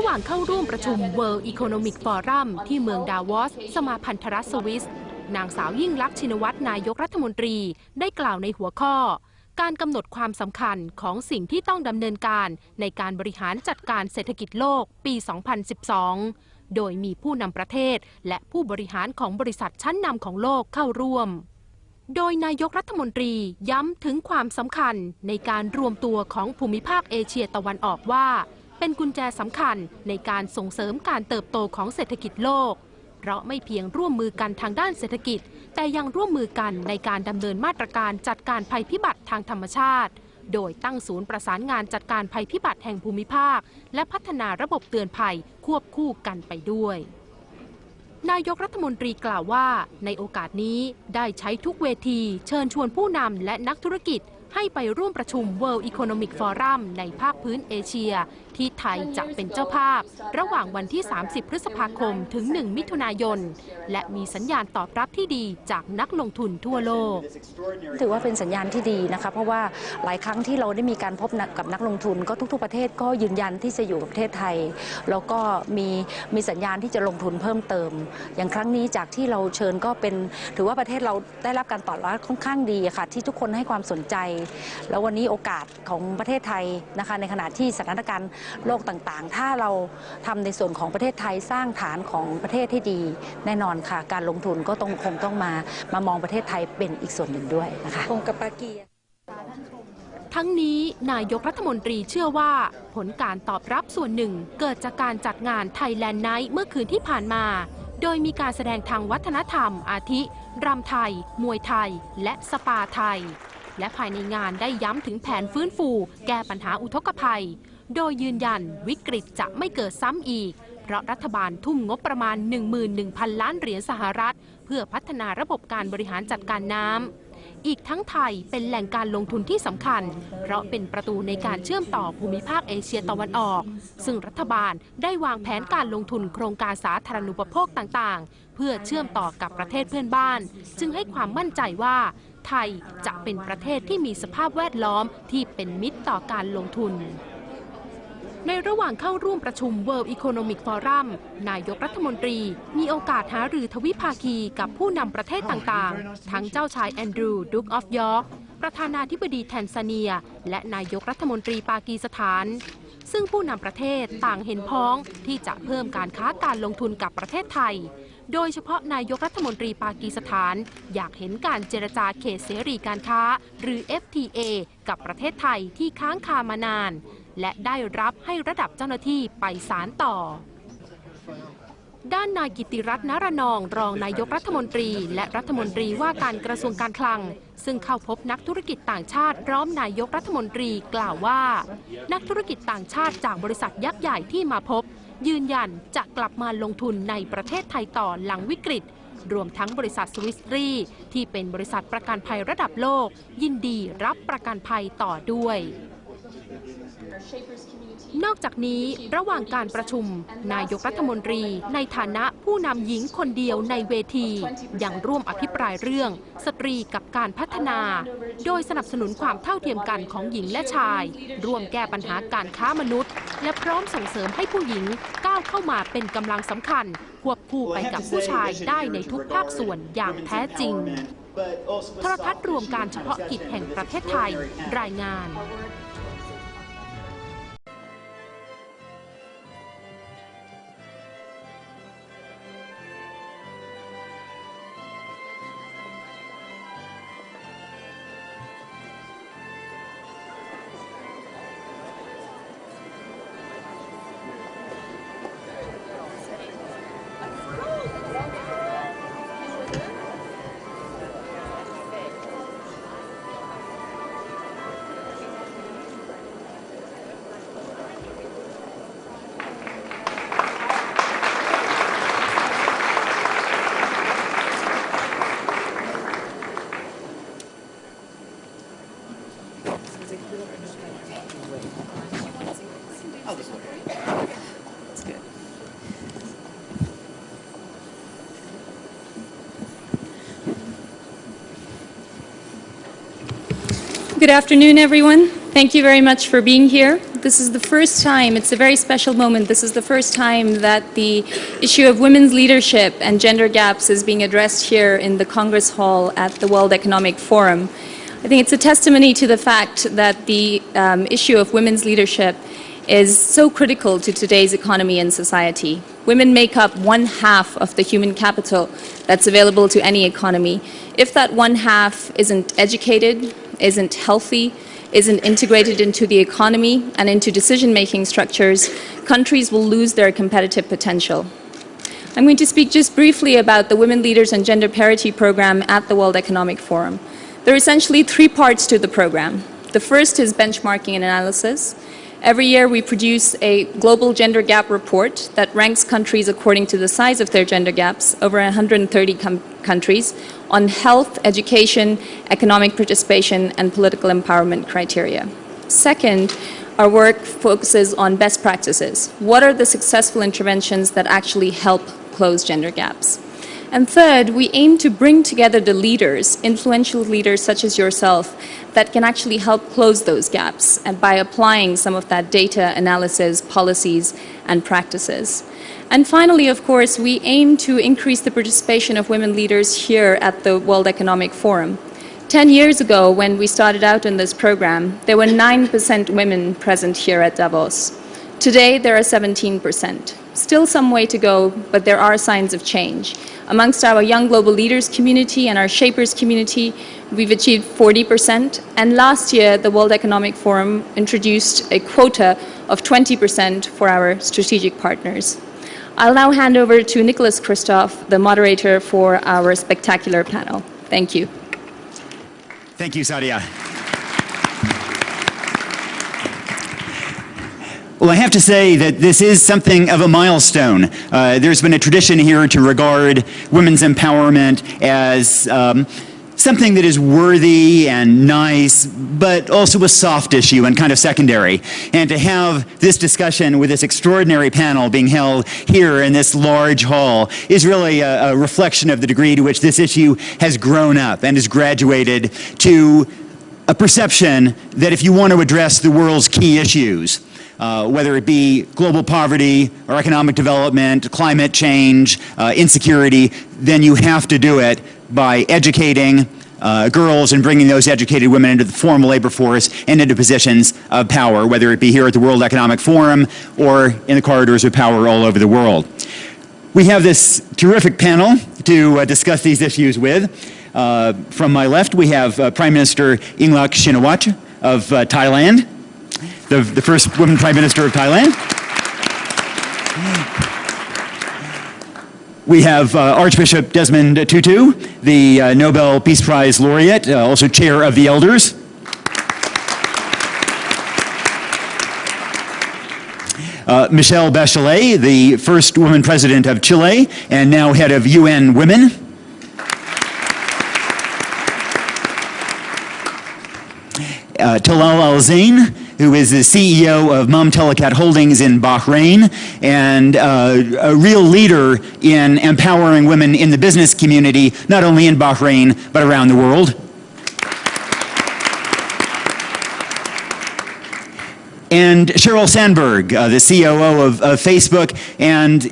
ระหว่างเข้าร่วมประชุม World Economic Forum ที่เมืองดาวอสสมาพันธรัฐสวิสนางสาวยิ่งลักษณ์ชินวัตรนายกรัฐมนตรีได้กล่าวในหัวข้อการกำหนดความสำคัญของสิ่งที่ต้องดำเนินการในการบริหารจัดการเศรษฐกิจโลกปี 2012 โดยมีผู้นำประเทศและผู้บริหารของบริษัทชั้นนำของโลกเข้าร่วมโดยนายกรัฐมนตรีย้ำถึงความสำคัญในการรวมตัวของภูมิภาคเอเชียตะวันออกว่าเป็นกุญแจสำคัญในการส่งเสริมการเติบโตของเศรษฐกิจโลกเพราะไม่เพียงร่วมมือกันทางด้านเศรษฐกิจแต่ยังร่วมมือกันในการดำเนินมาตรการจัดการภัยพิบัติทางธรรมชาติโดยตั้งศูนย์ประสานงานจัดการภัยพิบัติแห่งภูมิภาคและพัฒนาระบบเตือนภัยควบคู่กันไปด้วยนายกรัฐมนตรีกล่าวว่าในโอกาสนี้ได้ใช้ทุกเวทีเชิญชวนผู้นำและนักธุรกิจให้ไปร่วมประชุม World Economic Forum ในภาคพื้นเอเชียที่ไทยจะเป็นเจ้าภาพระหว่างวันที่ 30 พฤษภาคมถึง 1 มิถุนายนและมีสัญญาณตอบรับที่ดีจากนักลงทุนทั่วโลกถือว่าเป็นสัญญาณที่ดีนะคะเพราะว่าหลายครั้งที่เราได้มีการพบกับนักลงทุนก็ทุกๆประเทศก็ยืนยันที่จะอยู่กับประเทศไทยแล้วก็มีสัญญาณที่จะลงทุนเพิ่มเติมอย่างครั้งนี้จากที่เราเชิญก็เป็นถือว่าประเทศเราได้รับการตอบรับค่อนข้างดีค่ะที่ทุกคนให้ความสนใจแล้ววันนี้โอกาสของประเทศไทยนะคะในขณะที่สถานการณ์โลกต่างๆถ้าเราทำในส่วนของประเทศไทยสร้างฐานของประเทศที่ดีแน่นอนค่ะการลงทุนก็คงต้องมองประเทศไทยเป็นอีกส่วนหนึ่งด้วยนะคะองค์กปากีทั้งนี้นายกรัฐมนตรีเชื่อว่าผลการตอบรับส่วนหนึ่งเกิดจากการจัดงานไทยแลนด์ไนท์เมื่อคืนที่ผ่านมาโดยมีการแสดงทางวัฒนธรรมอาทิรำไทยมวยไทยและสปาไทยและภายในงานได้ย้ำถึงแผนฟื้นฟูแก้ปัญหาอุทกภัยโดยยืนยันวิกฤตจะไม่เกิดซ้ำอีกเพราะรัฐบาลทุ่มงบประมาณ 11,000 ล้านเหรียญสหรัฐเพื่อพัฒนาระบบการบริหารจัดการน้ำอีกทั้งไทยเป็นแหล่งการลงทุนที่สำคัญเพราะเป็นประตูในการเชื่อมต่อภูมิภาคเอเชียตะวันออกซึ่งรัฐบาลได้วางแผนการลงทุนโครงการสาธารณูปโภคต่างๆเพื่อเชื่อมต่อกับประเทศเพื่อนบ้านจึงให้ความมั่นใจว่าไทยจะเป็นประเทศที่มีสภาพแวดล้อมที่เป็นมิตรต่อการลงทุนในระหว่างเข้าร่วมประชุม World Economic Forum นายกรัฐมนตรีมีโอกาสหารือทวิภาคีกับผู้นำประเทศต่างๆทั้งเจ้าชายแอนดรูว์ดุคออฟยอร์กประธานาธิบดีแทนซาเนียและนายกรัฐมนตรีปากีสถานซึ่งผู้นำประเทศต่างเห็นพ้องที่จะเพิ่มการค้าการลงทุนกับประเทศไทยโดยเฉพาะนายกรัฐมนตรีปากีสถานอยากเห็นการเจรจาเขตเสรีการค้าหรือ FTA กับประเทศไทยที่ค้างคามานานและได้รับให้ระดับเจ้าหน้าที่ไปศาลต่อด้านนายกิติรัตน์ นรนองรองนายกรัฐมนตรีและรัฐมนตรีว่าการกระทรวงการคลังซึ่งเข้าพบนักธุรกิจต่างชาติพร้อมนายกรัฐมนตรีกล่าวว่านักธุรกิจต่างชาติจากบริษัทยักษ์ใหญ่ที่มาพบยืนยันจะกลับมาลงทุนในประเทศไทยต่อหลังวิกฤตรวมทั้งบริษัทสวิสรีที่เป็นบริษัทประกันภัยระดับโลกยินดีรับประกันภัยต่อด้วยนอกจากนี้ระหว่างการประชุมนายกรัฐมนตรีในฐานะผู้นำหญิงคนเดียวในเวทียังร่วมอภิปรายเรื่องสตรีกับการพัฒนาโดยสนับสนุนความเท่าเทียมกันของหญิงและชายร่วมแก้ปัญหาการค้ามนุษย์และพร้อมส่งเสริมให้ผู้หญิงก้าวเข้ามาเป็นกำลังสำคัญควบคู่ไปกับผู้ชายได้ในทุกภาคส่วนอย่างแท้จริงโทรทัศน์รวมการเฉพาะกิจแห่งประเทศไทยรายงาน Good afternoon, everyone. Thank you very much for being here. this is the first time, it's a very special moment, this is the first time that the issue of women's leadership and gender gaps is being addressed here in the Congress Hall at the World Economic Forum. I think it's a testimony to the fact that the issue of women's leadership is so critical to today's economy and society. Women make up 1/2 of the human capital that's available to any economy. If that 1/2 isn't educated, isn't healthy, isn't integrated into the economy and into decision-making structures, countries will lose their competitive potential. I'm going to speak just briefly about the Women Leaders and Gender Parity program at the World Economic Forum. There are essentially 3 parts to the program. The first is benchmarking and analysis. Every year we produce a global gender gap report that ranks countries according to the size of their gender gaps, over 130 countries, on health, education, economic participation, and political empowerment criteria. Second, our work focuses on best practices. What are the successful interventions that actually help close gender gaps? And third, we aim to bring together the leaders, influential leaders such as yourself, that can actually help close those gaps and by applying some of that data analysis, policies, and practices. And finally, of course, we aim to increase the participation of women leaders here at the World Economic Forum. 10 years ago, when we started out in this program, there were 9% women present here at Davos. Today, there are 17%. Still some way to go, but there are signs of change. Amongst our young global leaders community and our shapers community, we've achieved 40%. And last year, the World Economic Forum introduced a quota of 20% for our strategic partners. I'll now hand over to Nicholas Christoph, the moderator for our spectacular panel. Thank you. Thank you, Sadia. Well, I have to say that this is something of a milestone. There's been a tradition here to regard women's empowerment as something that is worthy and nice, but also a soft issue and kind of secondary. And to have this discussion with this extraordinary panel being held here in this large hall is really a reflection of the degree to which this issue has grown up and has graduated to a perception that if you want to address the world's key issues, whether it be global poverty or economic development, climate change, insecurity, then you have to do it by educating girls and bringing those educated women into the formal labor force and into positions of power, whether it be here at the World Economic Forum or in the corridors of power all over the world. We have this terrific panel to discuss these issues with. From my left, we have Prime Minister Yingluck Shinawatra of Thailand, the first woman Prime Minister of Thailand. We have Archbishop Desmond Tutu, the Nobel Peace Prize laureate, also chair of the Elders. Michelle Bachelet, the first woman president of Chile and now head of UN Women. Talal Al-Zain, who is the CEO of Mumtalakat Holdings in Bahrain and a real leader in empowering women in the business community, not only in Bahrain, but around the world. And Sheryl Sandberg, the COO of Facebook, and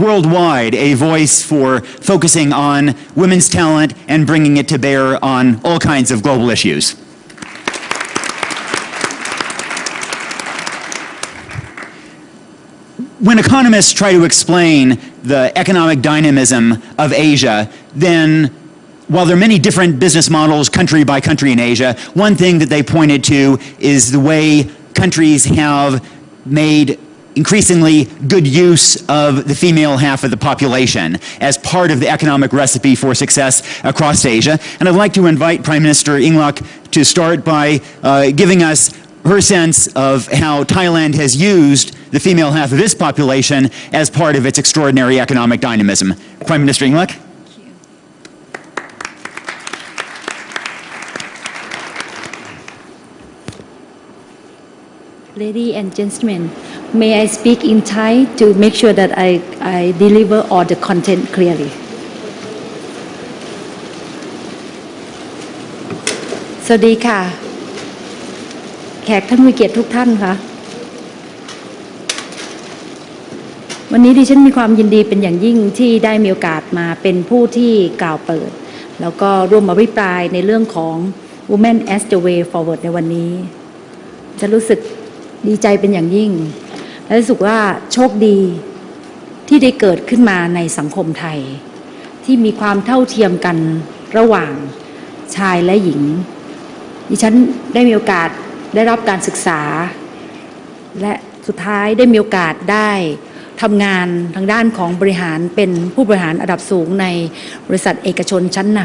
worldwide a voice for focusing on women's talent and bringing it to bear on all kinds of global issues. When economists try to explain the economic dynamism of Asia, then while there are many different business models country by country in Asia, one thing that they pointed to is the way countries have made increasingly good use of the female half of the population as part of the economic recipe for success across Asia. And I'd like to invite Prime Minister Yingluck to start by giving us her sense of how Thailand has used the female half of its population as part of its extraordinary economic dynamism. Prime Minister Yingluck. Ladies and gentlemen, may I speak in Thai to make sure that I deliver all the content clearly? สวัสดีค่ะ แขกท่านผู้มีเกียรติทุกท่านค่ะ วันนี้ดิฉันมีความยินดีเป็นอย่างยิ่งที่ได้มีโอกาสมาเป็นผู้ที่กล่าวเปิดแล้วก็ร่วมอภิปรายในเรื่องของ Women as the Way Forward ในวันนี้จะรู้สึกดีใจเป็นอย่างยิ่งและรู้สึกว่าโชคดีที่ได้เกิดขึ้นมาในสังคมไทยที่มีความเท่าเทียมกันระหว่างชายและหญิงดิฉันได้มีโอกาสได้รับการศึกษาและสุดท้ายได้มีโอกาสได้ทำงานทางด้านของบริหารเป็นผู้บริหารระดับสูงในบริษัทเอกชนชั้นน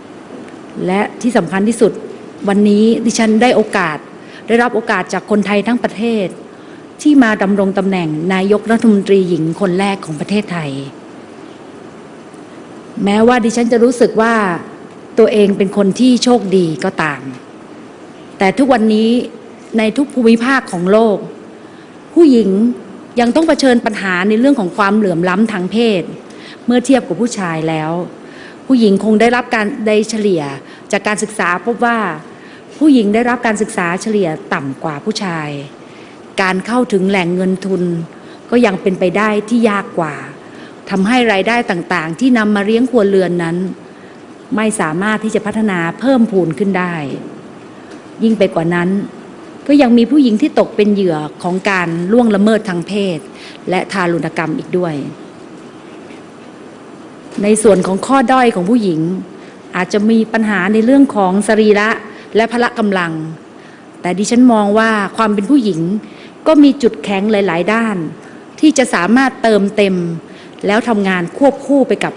ำและที่สำคัญที่สุดวันนี้ดิฉันได้รับโอกาสจากคนไทยทั้งประเทศที่มาดำรงตำแหน่งนายกรัฐมนตรีหญิงคนแรกของประเทศไทยแม้ว่าดิฉันจะรู้สึกว่าตัวเองเป็นคนที่โชคดีก็ตามแต่ทุกวันนี้ในทุกภูมิภาคของโลกผู้หญิงยังต้องเผชิญปัญหาในเรื่องของความเหลื่อมล้ำทางเพศเมื่อเทียบกับผู้ชายแล้วผู้หญิงคงได้รับการได้เฉลี่ยจากการศึกษาพบว่าผู้หญิงได้รับการศึกษาเฉลี่ยต่ำกว่าผู้ชายการเข้าถึงแหล่งเงินทุนก็ยังเป็นไปได้ที่ยากกว่าทำให้รายได้ต่างๆที่นำมาเลี้ยงครัวเรือนนั้นไม่สามารถที่จะพัฒนาเพิ่มพูนขึ้นได้ยิ่งไปกว่านั้นก็ยังมีผู้หญิงที่ตกเป็นเหยื่อของการล่วงละเมิดทางเพศและทารุณกรรมอีกด้วยในส่วนของข้อด้อยของผู้หญิงอาจจะมีปัญหาในเรื่องของสรีระและพละกำลังแต่ดิฉันมองว่าความเป็นผู้หญิงก็มีจุดแข็งหลายๆด้านที่จะสามารถเติมเต็มแล้วทำงานควบคู่ไปกับ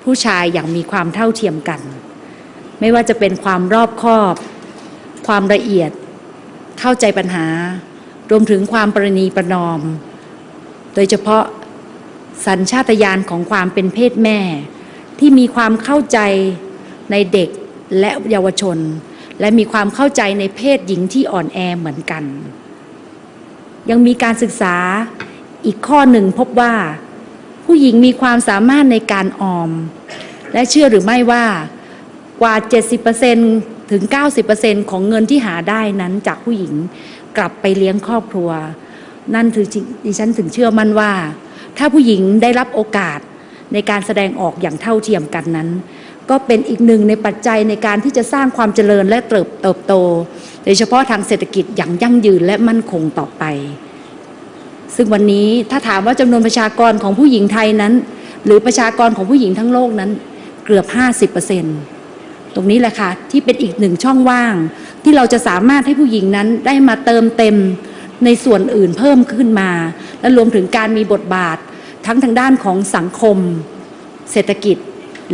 ผู้ชายอย่างมีความเท่าเทียมกันไม่ว่าจะเป็นความรอบคอบความละเอียดเข้าใจปัญหารวมถึงความประนีประนอมโดยเฉพาะสัญชาตญาณของความเป็นเพศแม่ที่มีความเข้าใจในเด็กและเยาวชนและมีความเข้าใจในเพศหญิงที่อ่อนแอเหมือนกันยังมีการศึกษาอีกข้อหนึ่งพบว่าผู้หญิงมีความสามารถในการออมและเชื่อหรือไม่ว่ากว่า 70% ถึง 90% ของเงินที่หาได้นั้นจากผู้หญิงกลับไปเลี้ยงครอบครัวนั่นคือดิฉันถึงเชื่อมั่นว่าถ้าผู้หญิงได้รับโอกาสในการแสดงออกอย่างเท่าเทียมกันนั้นก็เป็นอีกหนึ่งในปัจจัยในการที่จะสร้างความเจริญและเติบโตโดยเฉพาะทางเศรษฐกิจอย่างยั่งยืนและมั่นคงต่อไปซึ่งวันนี้ถ้าถามว่าจำนวนประชากรของผู้หญิงไทยนั้นหรือประชากรของผู้หญิงทั้งโลกนั้นเกือบ 50% ตรงนี้แหละค่ะที่เป็นอีกหนึ่งช่องว่างที่เราจะสามารถให้ผู้หญิงนั้นได้มาเติมเต็มในส่วนอื่นเพิ่มขึ้นมาและรวมถึงการมีบทบาททั้งทางด้านของสังคมเศรษฐกิจ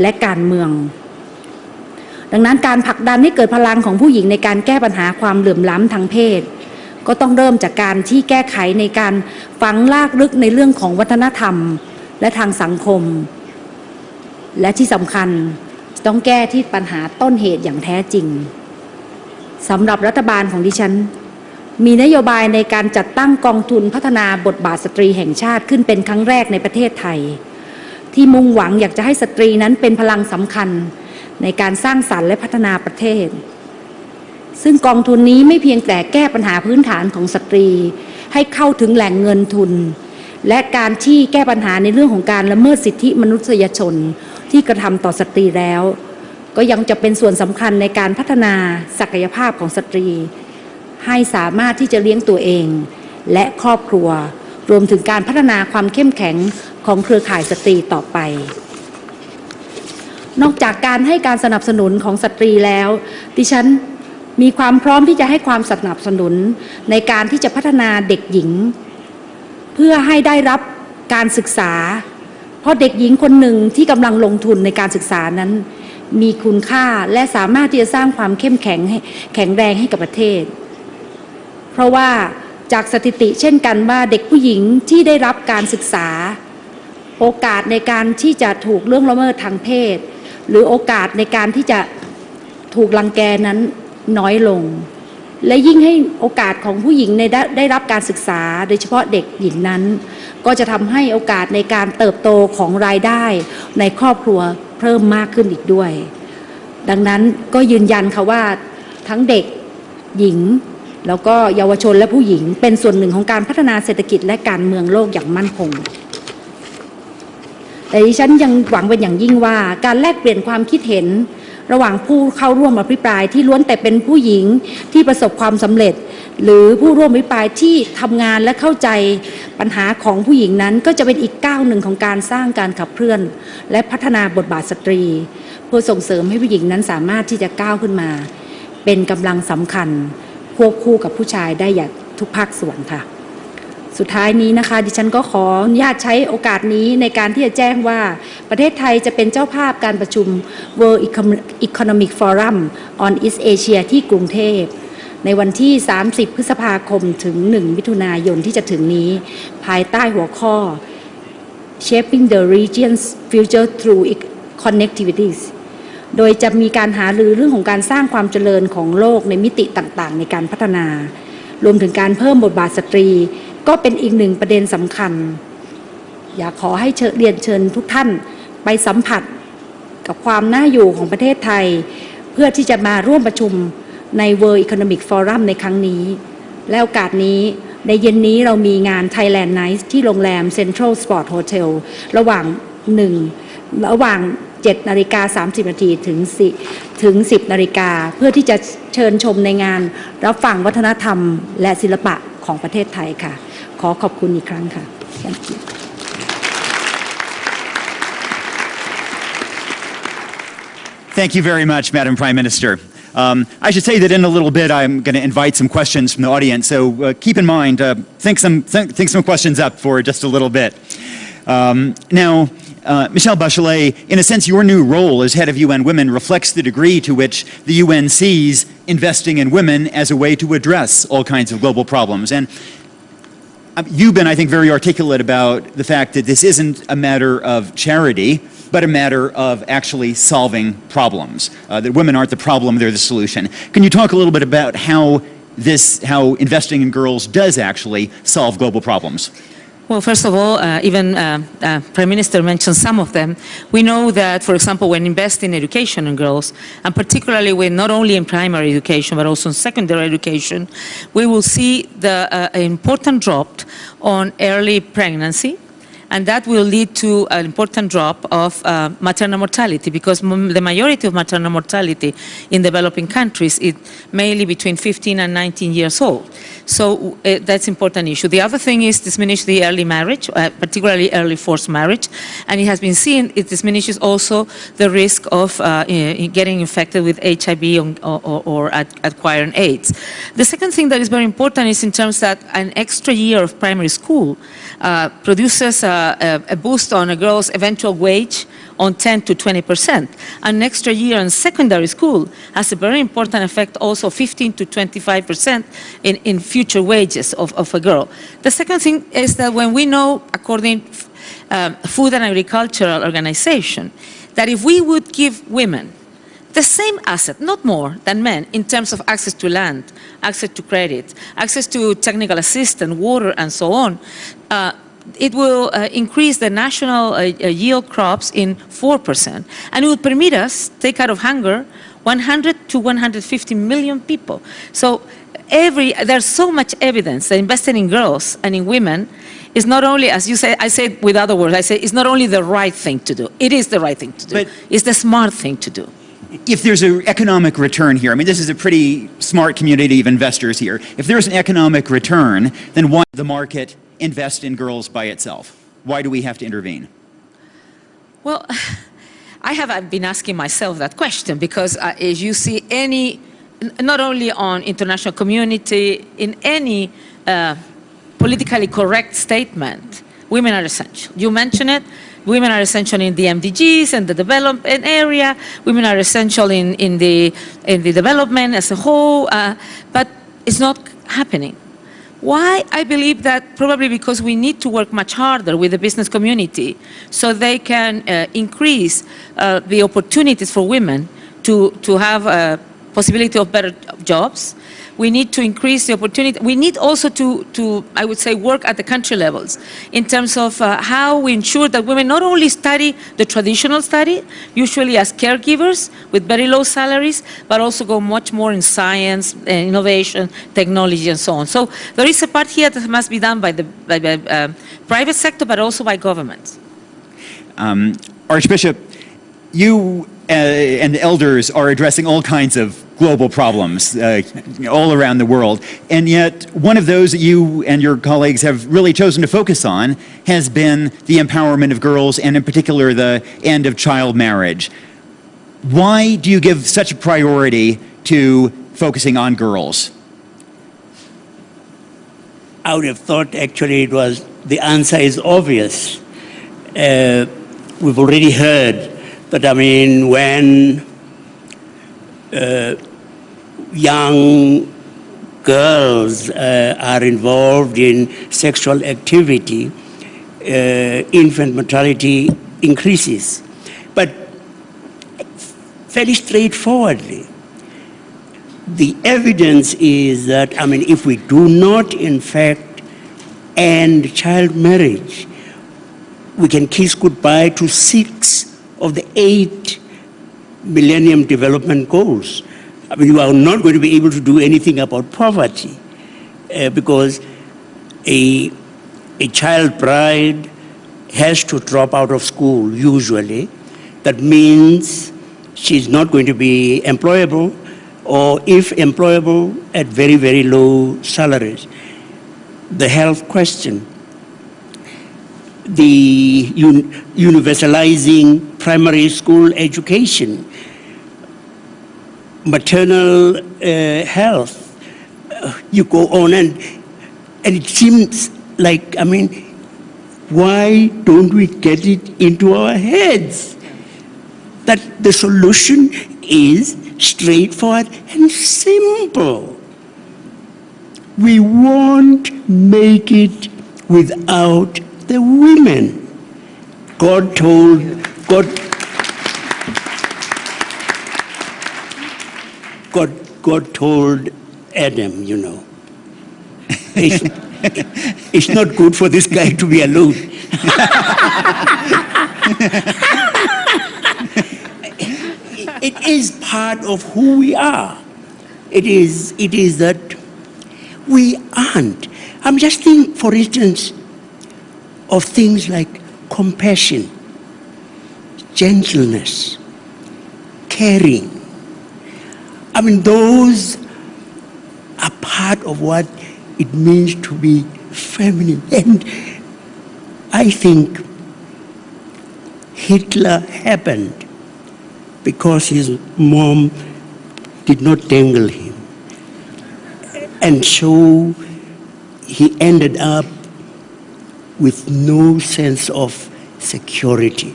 และการเมืองดังนั้นการผลักดันให้เกิดพลังของผู้หญิงในการแก้ปัญหาความเหลื่อมล้ำทางเพศก็ต้องเริ่มจากการที่แก้ไขในการฝังรากลึกในเรื่องของวัฒนธรรมและทางสังคมและที่สำคัญต้องแก้ที่ปัญหาต้นเหตุอย่างแท้จริงสำหรับรัฐบาลของดิฉันมีนโยบายในการจัดตั้งกองทุนพัฒนาบทบาทสตรีแห่งชาติขึ้นเป็นครั้งแรกในประเทศไทยที่มุ่งหวังอยากจะให้สตรีนั้นเป็นพลังสำคัญในการสร้างสรรค์และพัฒนาประเทศซึ่งกองทุนนี้ไม่เพียงแต่แก้ปัญหาพื้นฐานของสตรีให้เข้าถึงแหล่งเงินทุนและการที่แก้ปัญหาในเรื่องของการละเมิดสิทธิมนุษยชนที่กระทำต่อสตรีแล้วก็ยังจะเป็นส่วนสำคัญในการพัฒนาศักยภาพของสตรีให้สามารถที่จะเลี้ยงตัวเองและครอบครัวรวมถึงการพัฒนาความเข้มแข็งของเครือข่ายสตรีต่อไปนอกจากการให้การสนับสนุนของสตรีแล้วดิฉันมีความพร้อมที่จะให้ความสนับสนุนในการที่จะพัฒนาเด็กหญิงเพื่อให้ได้รับการศึกษาเพราะเด็กหญิงคนหนึ่งที่กำลังลงทุนในการศึกษานั้นมีคุณค่าและสามารถที่จะสร้างความเข้มแข็งแรงให้กับประเทศเพราะว่าจากสถิติเช่นกันว่าเด็กผู้หญิงที่ได้รับการศึกษาโอกาสในการที่จะถูกล่วงละเมิดทางเพศหรือโอกาสในการที่จะถูกรังแกนั้นน้อยลงและยิ่งให้โอกาสของผู้หญิงได้รับการศึกษาโดยเฉพาะเด็กหญิงนั้นก็จะทำให้โอกาสในการเติบโตของรายได้ในครอบครัวเพิ่มมากขึ้นอีกด้วยดังนั้นก็ยืนยันค่ะว่าทั้งเด็กหญิงแล้วก็เยาวชนและผู้หญิงเป็นส่วนหนึ่งของการพัฒนาเศรษฐกิจและการเมืองโลกอย่างมั่นคง แต่ดิฉันยังหวังเป็นอย่างยิ่งว่าการแลกเปลี่ยนความคิดเห็นระหว่างผู้เข้าร่วมอภิปรายที่ล้วนแต่เป็นผู้หญิงที่ประสบความสำเร็จหรือผู้ร่วมอภิปรายที่ทำงานและเข้าใจปัญหาของผู้หญิงนั้นก็จะเป็นอีกก้าวหนึ่งของการสร้างการขับเคลื่อนและพัฒนาบทบาทสตรีเพื่อส่งเสริมให้ผู้หญิงนั้นสามารถที่จะก้าวขึ้นมาเป็นกำลังสำคัญควบคู่กับผู้ชายได้อย่างทุกภาคส่วนค่ะสุดท้ายนี้นะคะดิฉันก็ขออนุญาตใช้โอกาสนี้ในการที่จะแจ้งว่าประเทศไทยจะเป็นเจ้าภาพการประชุม World Economic Forum on East Asia ที่กรุงเทพในวันที่ 30 พฤษภาคมถึง 1 มิถุนายนที่จะถึงนี้ภายใต้หัวข้อ Shaping the Region's Future Through Connectivities โดยจะมีการหารือเรื่องของการสร้างความเจริญของโลกในมิติต่างๆในการพัฒนารวมถึงการเพิ่มบทบาทสตรีก็เป็นอีกหนึ่งประเด็นสำคัญอยากขอให้เรียนเชิญทุกท่านไปสัมผัสกับความน่าอยู่ของประเทศไทยเพื่อที่จะมาร่วมประชุมใน World Economic Forum ในครั้งนี้และโอกาสนี้ในเย็นนี้เรามีงาน Thailand Night ที่โรงแรม Central Sport Hotel ระหว่าง 7:30 น.ถึง 10 นาฬิกาเพื่อที่จะเชิญชมในงานรับฟังวัฒนธรรมและศิลปะของประเทศไทยค่ะขอขอบคุณอีกครั้งค่ะ Thank you very much, Madam Prime Minister. I should say that in a little bit I'm going to invite some questions from the audience, so keep in mind, think some questions up for just a little bit. Now, Michelle Bachelet, in a sense, your new role as head of UN Women reflects the degree to which the UN sees investing in women as a way to address all kinds of global problems. And you've been, I think, very articulate about the fact that this isn't a matter of charity, but a matter of actually solving problems. That women aren't the problem, they're the solution. Can you talk a little bit about how investing in girls does actually solve global problems? Well, first of all, even Prime Minister mentioned some of them. We know that, for example, when investing in education in girls, and particularly when not only in primary education, but also in secondary education, we will see the important drop on early pregnancy, and that will lead to an important drop of maternal mortality, because the majority of maternal mortality in developing countries is mainly between 15 and 19 years old. So that's an important issue. The other thing is diminish the early marriage, particularly early forced marriage, and it has been seen it diminishes also the risk of getting infected with HIV or acquiring AIDS. The second thing that is very important is in terms that an extra year of primary school produces a boost on a girl's eventual wage on 10 to 20%. An extra year in secondary school has a very important effect, also 15 to 25% in future wages of a girl. The second thing is that when we know, according Food and Agricultural Organization, that if we would give women the same asset, not more than men, in terms of access to land, access to credit, access to technical assistance, water, and so on, it will increase the national yield crops in 4%, and it will permit us take out of hunger 100 to 150 million people. So there's so much evidence that investing in girls and in women is not only, as you say, I say it with other words, I say it's not only the right thing to do, it is the right thing to do, but it's the smart thing to do. If there's an economic return here, I mean, this is a pretty smart community of investors here. If there's an economic return, then why the market invest in girls by itself? Why do we have to intervene? Well, I have been asking myself that question because as you see not only on international community, in any politically correct statement, women are essential. You mentioned it. Women are essential in the MDGs and the development area. Women are essential in the development as a whole, but it's not happening. Why? I believe that probably because we need to work much harder with the business community so they can increase the opportunities for women to have a possibility of better jobs. We need to increase the opportunity. We need also to I would say, work at the country levels in terms of how we ensure that women not only study the traditional study, usually as caregivers with very low salaries, but also go much more in science, innovation, technology, and so on. So there is a part here that must be done by the private sector, but also by governments. Archbishop, you and the elders are addressing all kinds of global problems all around the world, and yet one of those that you and your colleagues have really chosen to focus on has been the empowerment of girls, and in particular the end of child marriage. Why do you give such a priority to focusing on girls? I would have thought actually the answer is obvious. We've already heard that, I mean, when young girls are involved in sexual activity, infant mortality increases. But fairly straightforwardly, the evidence is that, I mean, if we do not, in fact, end child marriage, we can kiss goodbye to 6 of the 8 Millennium Development Goals. I mean, you are not going to be able to do anything about poverty because a child bride has to drop out of school, usually. That means she's not going to be employable, or if employable, at very, very low salaries. The health question, the universalizing primary school education, maternal health, you go on, and it seems like, I mean, why don't we get it into our heads that the solution is straightforward and simple? We won't make it without the women. God told Adam, you know, it's not good for this guy to be alone. It is part of who we are. It is that we aren't. I'm just thinking, for instance, of things like compassion, gentleness, caring. I mean, those are part of what it means to be feminine. And I think Hitler happened because his mom did not dangle him. And so he ended up with no sense of security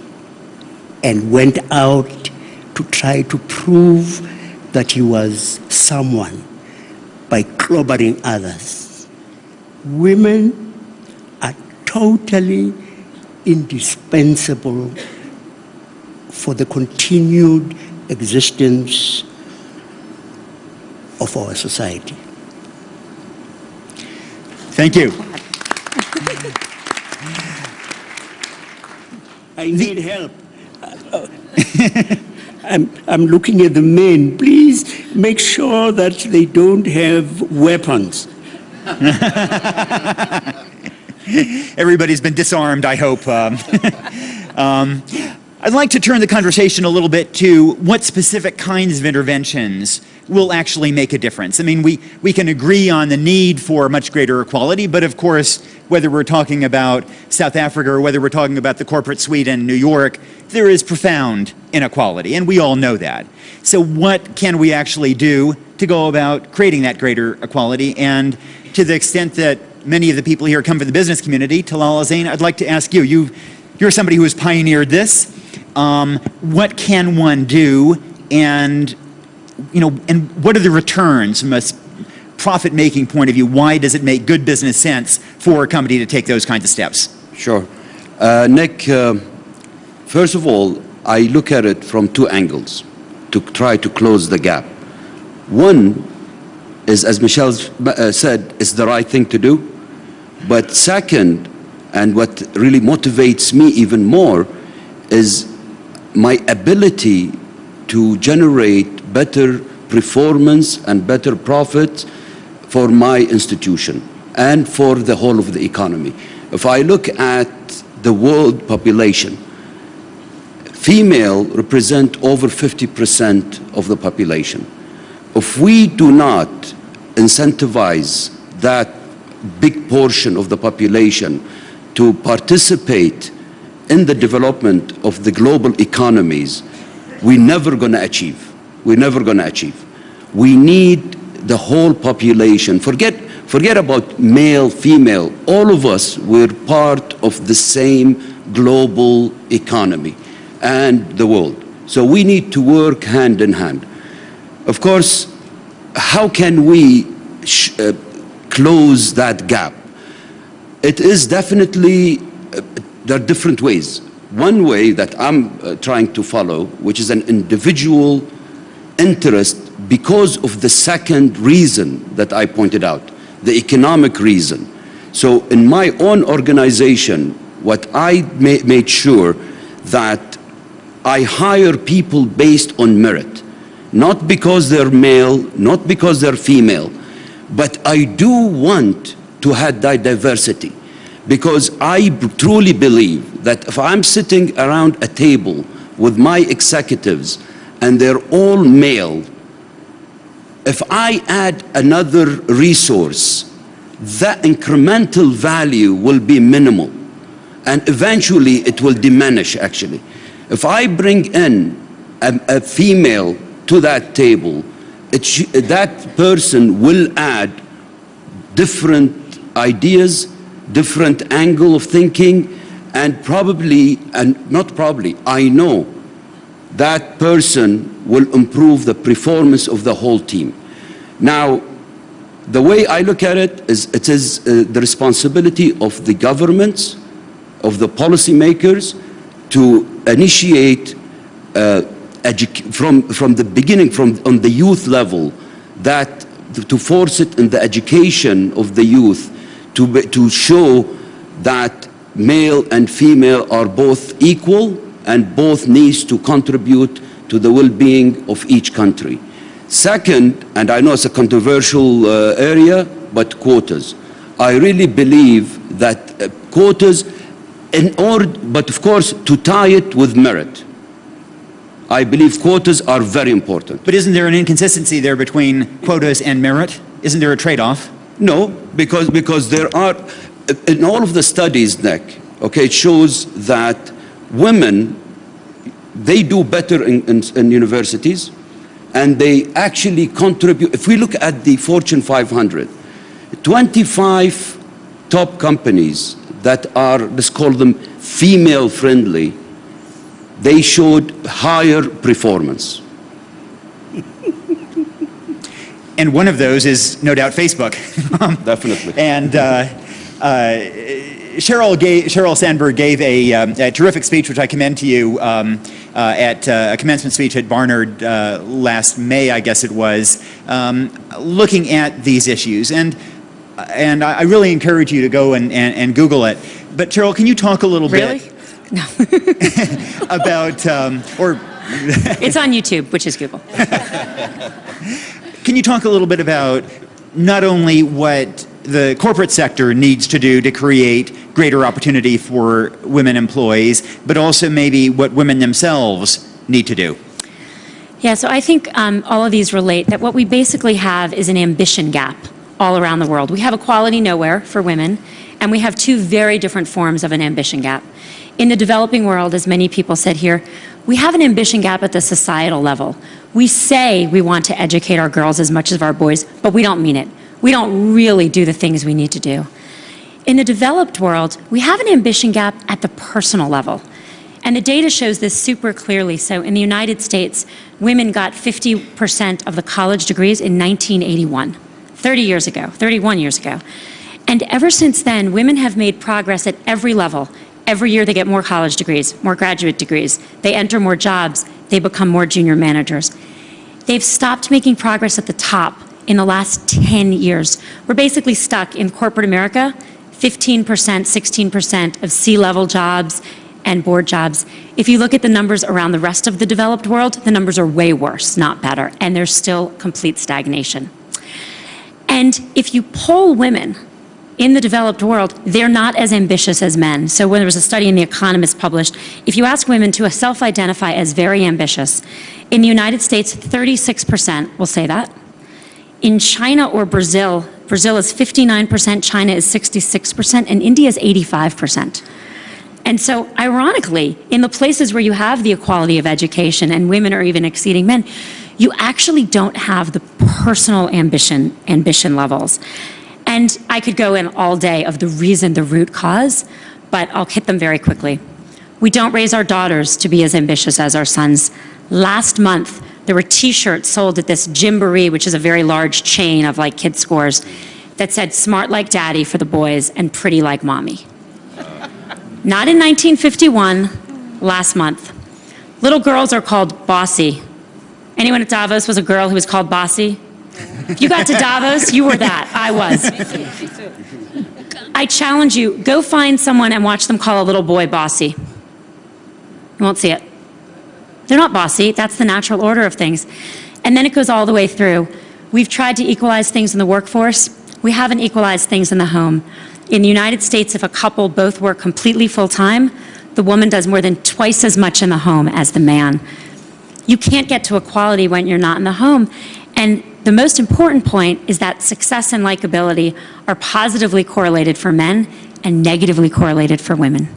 and went out to try to prove that he was someone by clobbering others. Women are totally indispensable for the continued existence of our society. Thank you. I need help. I'm looking at the men. Please make sure that they don't have weapons. Everybody's been disarmed, I hope. I'd like to turn the conversation a little bit to what specific kinds of interventions will actually make a difference. I mean, we can agree on the need for much greater equality, but of course, whether we're talking about South Africa or whether we're talking about the corporate suite in New York, there is profound inequality, and we all know that. So what can we actually do to go about creating that greater equality? And to the extent that many of the people here come from the business community, Talal Zain, I'd like to ask you, you're somebody who has pioneered this. What can one do, and and what are the returns from a profit-making point of view? Why does it make good business sense for a company to take those kinds of steps? Sure. Nick, first of all, I look at it from 2 angles to try to close the gap. One is, as Michelle said, it's the right thing to do. But second, and what really motivates me even more, is my ability to generate better performance and better profit for my institution and for the whole of the economy. If I look at the world population, female represent over 50% of the population. If we do not incentivize that big portion of the population to participate in the development of the global economies, we're never going to achieve. We're never going to achieve. We need the whole population. Forget about male, female. All of us, we're part of the same global economy and the world. So we need to work hand in hand. Of course, how can we close that gap? It is definitely, there are different ways. One way that I'm trying to follow, which is an individual interest because of the second reason that I pointed out, the economic reason. So in my own organization, what I made sure that I hire people based on merit, not because they're male, not because they're female, but I do want to have that diversity, because I truly believe that if I'm sitting around a table with my executives and they're all male, if I add another resource, that incremental value will be minimal, and eventually it will diminish actually. If I bring in a female to that table, that person will add different ideas, different angle of thinking, and probably, and not probably, I know that person will improve the performance of the whole team. Now, the way I look at it is the responsibility of the governments, of the policymakers, to initiate from the beginning, on the youth level, that to force it in the education of the youth, to show that male and female are both equal and both needs to contribute to the well-being of each country. Second, and I know it's a controversial area, but quotas. I really believe that quotas, but of course to tie it with merit. I believe quotas are very important. But isn't there an inconsistency there between quotas and merit? Isn't there a trade-off? No, because there are, in all of the studies, Nick, okay, it shows that women, they do better in universities, and they actually contribute. If we look at the Fortune 500, 25 top companies that are, let's call them female-friendly, they showed higher performance. And one of those is no doubt Facebook. Definitely. And Sheryl Sandberg gave a terrific speech, which I commend to you, at a commencement speech at Barnard last May, I guess it was, looking at these issues. And I really encourage you to go and Google it. But Sheryl, can you talk a little bit? No. About, or... It's on YouTube, which is Google. Can you talk a little bit about not only what the corporate sector needs to do to create greater opportunity for women employees, but also maybe what women themselves need to do? Yeah, so I think all of these relate that what we basically have is an ambition gap all around the world. We have equality nowhere for women, and we have two very different forms of an ambition gap. In the developing world, as many people said here, we have an ambition gap at the societal level. We say we want to educate our girls as much as our boys, but we don't mean it. We don't really do the things we need to do. In the developed world, we have an ambition gap at the personal level. And the data shows this super clearly. So in the United States, women got 50% of the college degrees in 1981, 31 years ago. And ever since then, women have made progress at every level. Every year they get more college degrees, more graduate degrees. They enter more jobs. They become more junior managers. They've stopped making progress at the top in the last 10 years. We're basically stuck in corporate America, 15%, 16% of C-level jobs and board jobs. If you look at the numbers around the rest of the developed world, the numbers are way worse, not better, and there's still complete stagnation. And if you poll women in the developed world, they're not as ambitious as men. So when there was a study in The Economist published, if you ask women to self-identify as very ambitious, in the United States, 36% will say that. In China or Brazil, Brazil is 59%, China is 66%, and India is 85%. And so, ironically, in the places where you have the equality of education and women are even exceeding men, you actually don't have the personal ambition levels. And I could go in all day of the reason, the root cause, but I'll hit them very quickly. We don't raise our daughters to be as ambitious as our sons. Last month, there were T-shirts sold at this Gymboree, which is a very large chain of like kid stores, that said "smart like daddy" for the boys and "pretty like mommy." Not in 1951, last month. Little girls are called bossy. Anyone at Davos was a girl who was called bossy? If you got to Davos, you were that. I was. I challenge you, go find someone and watch them call a little boy bossy. You won't see it. They're not bossy. That's the natural order of things. And then it goes all the way through. We've tried to equalize things in the workforce. We haven't equalized things in the home. In the United States, if a couple both work completely full-time, the woman does more than twice as much in the home as the man. You can't get to equality when you're not in the home. And the most important point is that success and likability are positively correlated for men and negatively correlated for women.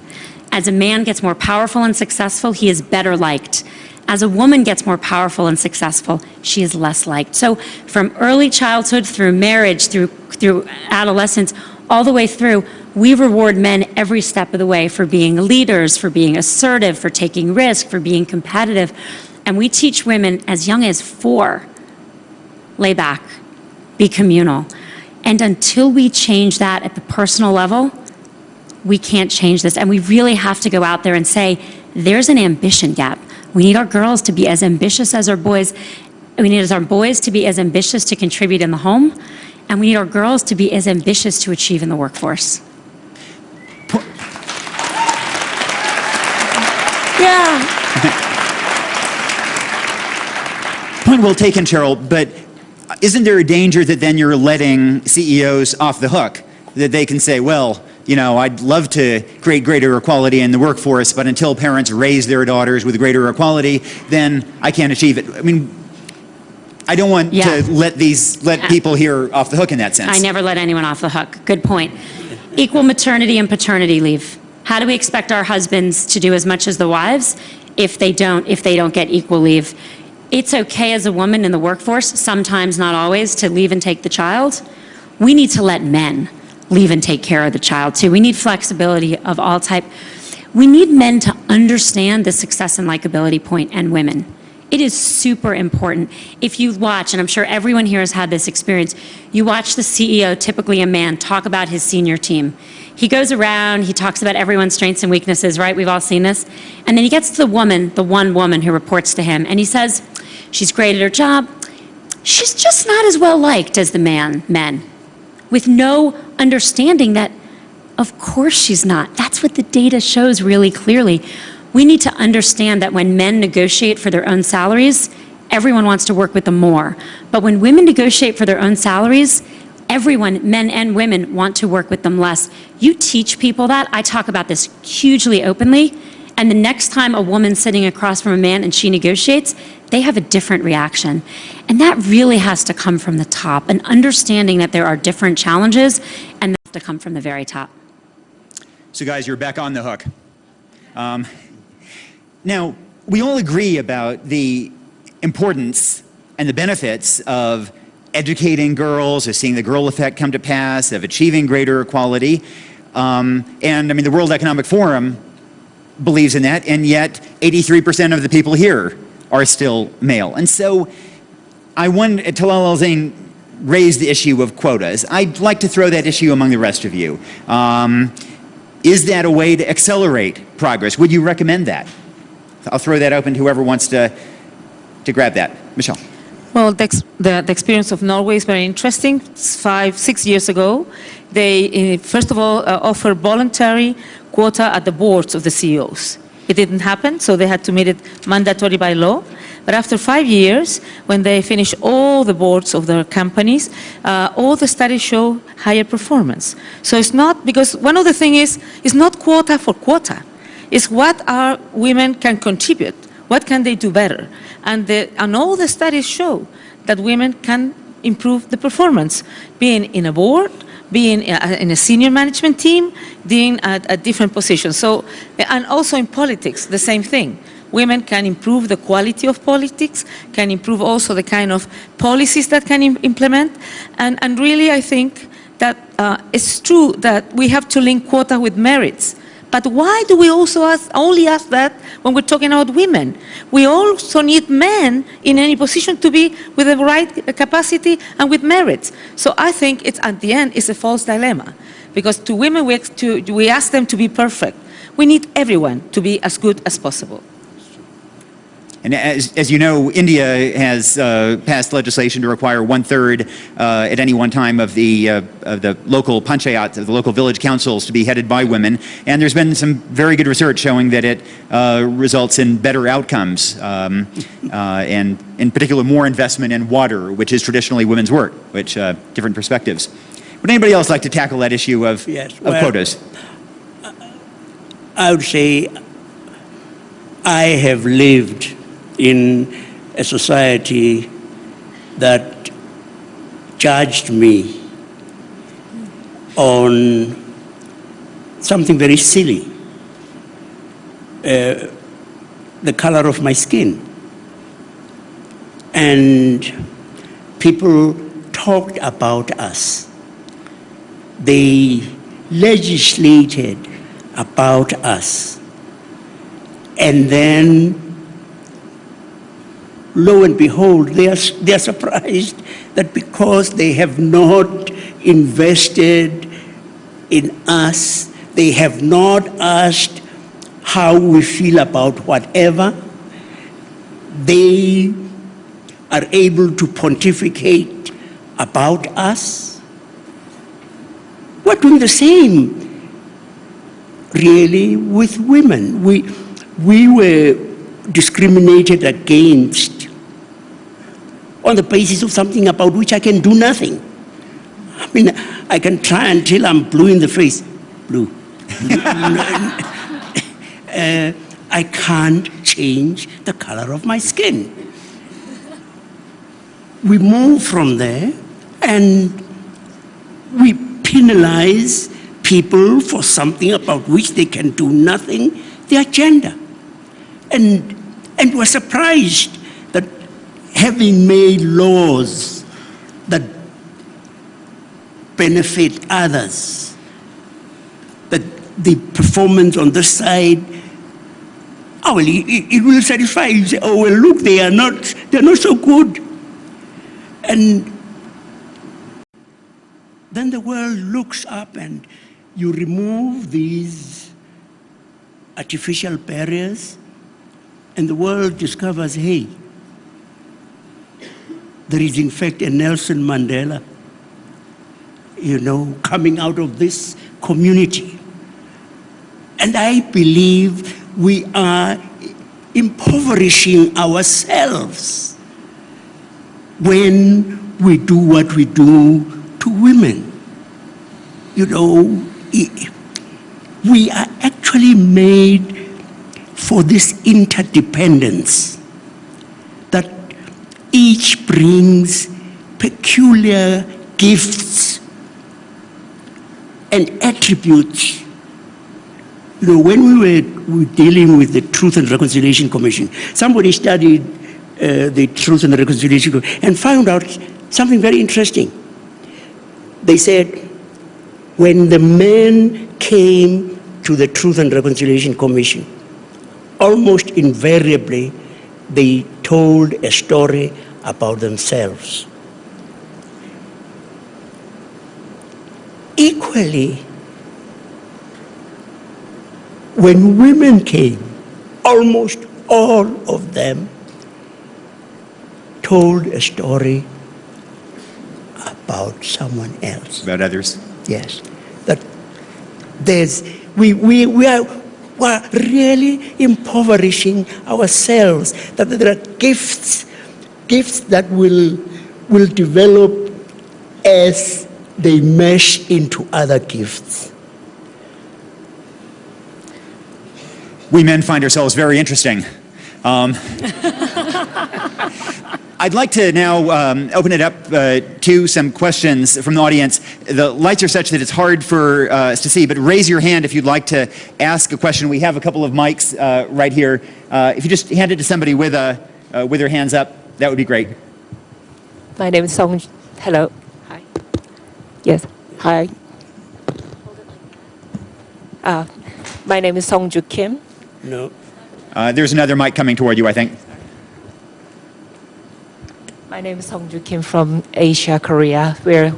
As a man gets more powerful and successful, he is better liked. As a woman gets more powerful and successful, she is less liked. So from early childhood through marriage, through adolescence, all the way through, we reward men every step of the way for being leaders, for being assertive, for taking risk, for being competitive. And we teach women as young as 4, lay back, be communal. And until we change that at the personal level, we can't change this. And we really have to go out there and say, there's an ambition gap. We need our girls to be as ambitious as our boys. We need our boys to be as ambitious to contribute in the home. And we need our girls to be as ambitious to achieve in the workforce. Yeah. Point well taken, Cheryl, but isn't there a danger that then you're letting CEOs off the hook? That they can say, well, you know, I'd love to create greater equality in the workforce, but until parents raise their daughters with greater equality, then I can't achieve it. I mean, I don't want to let people here off the hook in that sense. I never let anyone off the hook. Good point. Equal maternity and paternity leave. How do we expect our husbands to do as much as the wives if they don't get equal leave? It's okay as a woman in the workforce, sometimes, not always, to leave and take the child. We need to let men leave and take care of the child too. We need flexibility of all type. We need men to understand the success and likability point, and women. It is super important. If you watch, and I'm sure everyone here has had this experience, you watch the CEO, typically a man, talk about his senior team. He goes around, he talks about everyone's strengths and weaknesses, right? We've all seen this. And then he gets to the woman, the one woman who reports to him, and he says, she's great at her job. She's just not as well liked as the men, with no understanding that, of course she's not. That's what the data shows really clearly. We need to understand that when men negotiate for their own salaries, everyone wants to work with them more. But when women negotiate for their own salaries, everyone, men and women, want to work with them less. You teach people that. I talk about this hugely openly. And the next time a woman's sitting across from a man and she negotiates, they have a different reaction. And that really has to come from the top, an understanding that there are different challenges, and that has to come from the very top. So guys, you're back on the hook. Now, we all agree about the importance and the benefits of educating girls, of seeing the girl effect come to pass, of achieving greater equality. And I mean, the World Economic Forum believes in that, and yet 83% of the people here are still male. And so Talal Al-Zain raised the issue of quotas. I'd like to throw that issue among the rest of you. Is that a way to accelerate progress? Would you recommend that? I'll throw that open to whoever wants to grab that. Michelle. Well, the experience of Norway is very interesting. 5-6 years ago, they first of all offered voluntary quota at the boards of the CEOs. It didn't happen, so they had to make it mandatory by law. But after 5 years, when they finish all the boards of their companies, all the studies show higher performance. So it's not, because one of the things is, it's not quota for quota. It's what our women can contribute. What can they do better? And all the studies show that women can improve the performance, being in a board, being in a senior management team, being at different positions. So, and also in politics, the same thing. Women can improve the quality of politics, can improve also the kind of policies that can implement. And really, I think that it's true that we have to link quota with merits. But why do we also only ask that when we're talking about women? We also need men in any position to be with the right capacity and with merit. So I think it's, at the end, it's a false dilemma. Because to women, we ask them to be perfect. We need everyone to be as good as possible. And as you know, India has passed legislation to require 1/3 at any one time of the local panchayat, of the local village councils, to be headed by women. And there's been some very good research showing that it results in better outcomes, and in particular more investment in water, which is traditionally women's work, which different perspectives. Would anybody else like to tackle that issue of quotas? I would say I have lived in a society that judged me on something very silly, the color of my skin. And people talked about us. They legislated about us. And then, lo and behold, they are surprised that because they have not invested in us, they have not asked how we feel about whatever, they are able to pontificate about us. We're doing the same, really, with women. We were discriminated against on the basis of something about which I can do nothing. I mean, I can try until I'm blue in the face. Blue. I can't change the color of my skin. We move from there and we penalize people for something about which they can do nothing, their gender. And we're surprised that having made laws that benefit others, that the performance on this side, oh, well, it will satisfy you. Say, oh, well, look, they're not so good. And then the world looks up and you remove these artificial barriers and the world discovers, hey, there is in fact a Nelson Mandela, coming out of this community. And I believe we are impoverishing ourselves when we do what we do to women. We are actually made for this interdependence, that each brings peculiar gifts and attributes. When we were dealing with the Truth and Reconciliation Commission, somebody studied the Truth and Reconciliation Commission and found out something very interesting. They said, when the men came to the Truth and Reconciliation Commission, almost invariably, they told a story about themselves. Equally, when women came, almost all of them told a story about someone else. About others. Yes. That we we're really impoverishing ourselves, that there are gifts that will develop as they mesh into other gifts. We men find ourselves very interesting. I'd like to now open it up to some questions from the audience. The lights are such that it's hard for us to see, but raise your hand if you'd like to ask a question. We have a couple of mics right here. If you just hand it to somebody with their hands up, that would be great. My name is Song. Hello. Hi. Yes. Hi. My name is Song Ju Kim. No. There's another mic coming toward you, I think. My name is Song Ju Kim from Asia, Korea, where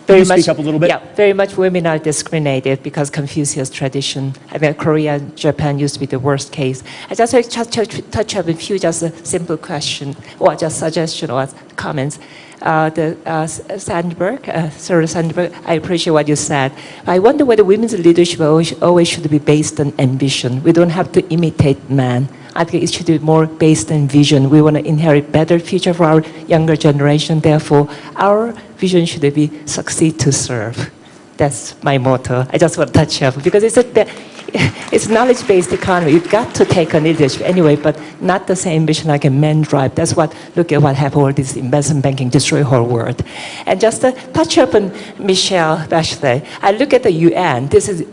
very much speak up a little bit? Yeah, very much women are discriminated because Confucius tradition. I mean, Korea and Japan used to be the worst case. I just like to touch up a few just a simple question or just suggestion or comments. Sir Sandberg, I appreciate what you said. I wonder whether women's leadership always should be based on ambition. We don't have to imitate men. I think it should be more based on vision. We want to inherit better future for our younger generation. Therefore, our vision should be succeed to serve. That's my motto. I just want to touch up because it's knowledge-based economy. You've got to take on leadership anyway, but not the same ambition like a man drive. That's what, look at what happened with this investment banking, destroy whole world. And just to touch up on Michelle Bachelet, I look at the UN. This is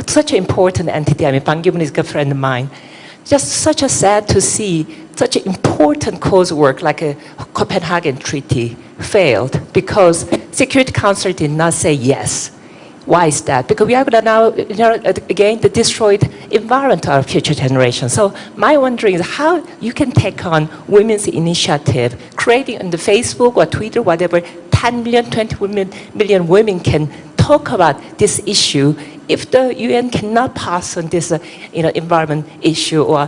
such an important entity. I mean, Ban Ki-moon is a good friend of mine. Just such a sad to see such an important cause work like a Copenhagen Treaty failed because Security Council did not say yes. Why is that? Because we are going to now, again, the destroyed environment of our future generations. So my wondering is how you can take on women's initiative, creating on the Facebook or Twitter, whatever, 10 million, 20 million women can talk about this issue. If the UN cannot pass on this, environment issue or,